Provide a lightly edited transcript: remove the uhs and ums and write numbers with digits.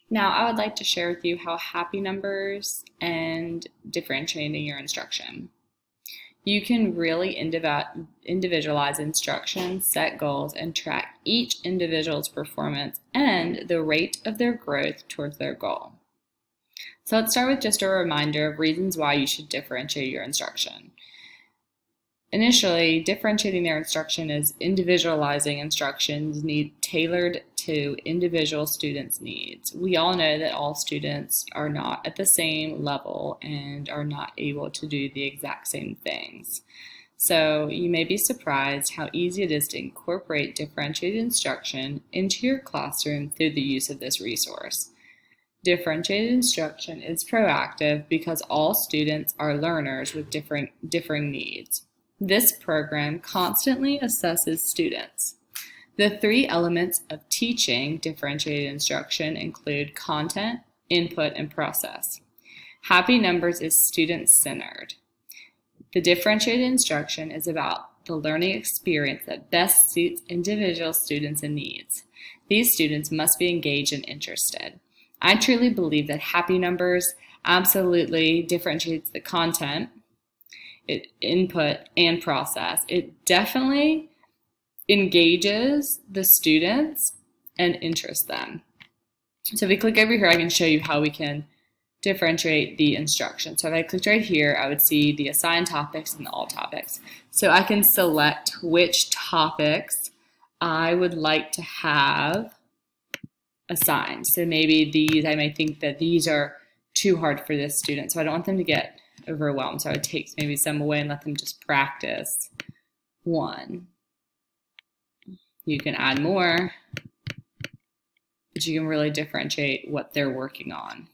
Now, I would like to share with you how happy numbers and differentiating your instruction. You can really individualize instruction, set goals, and track each individual's performance and the rate of their growth towards their goal. So let's start with just a reminder of reasons why you should differentiate your instruction. Initially, differentiating their instruction is individualizing instructions tailored to individual students' needs. We all know that all students are not at the same level and are not able to do the exact same things. So you may be surprised how easy it is to incorporate differentiated instruction into your classroom through the use of this resource. Differentiated instruction is proactive because all students are learners with differing needs. This program constantly assesses students. The three elements of teaching differentiated instruction include content, input, and process. Happy Numbers is student-centered. The differentiated instruction is about the learning experience that best suits individual students and needs. These students must be engaged and interested. I truly believe that Happy Numbers absolutely differentiates the content, input, and process. It definitely engages the students and interests them. So if we click over here, I can show you how we can differentiate the instruction. So if I clicked right here, I would see the assigned topics and the all topics. So I can select which topics I would like to have assigned. So maybe these, I may think that these are too hard for this student, so I don't want them to get overwhelmed. So I would take maybe some away and let them just practice one. You can add more, but you can really differentiate what they're working on.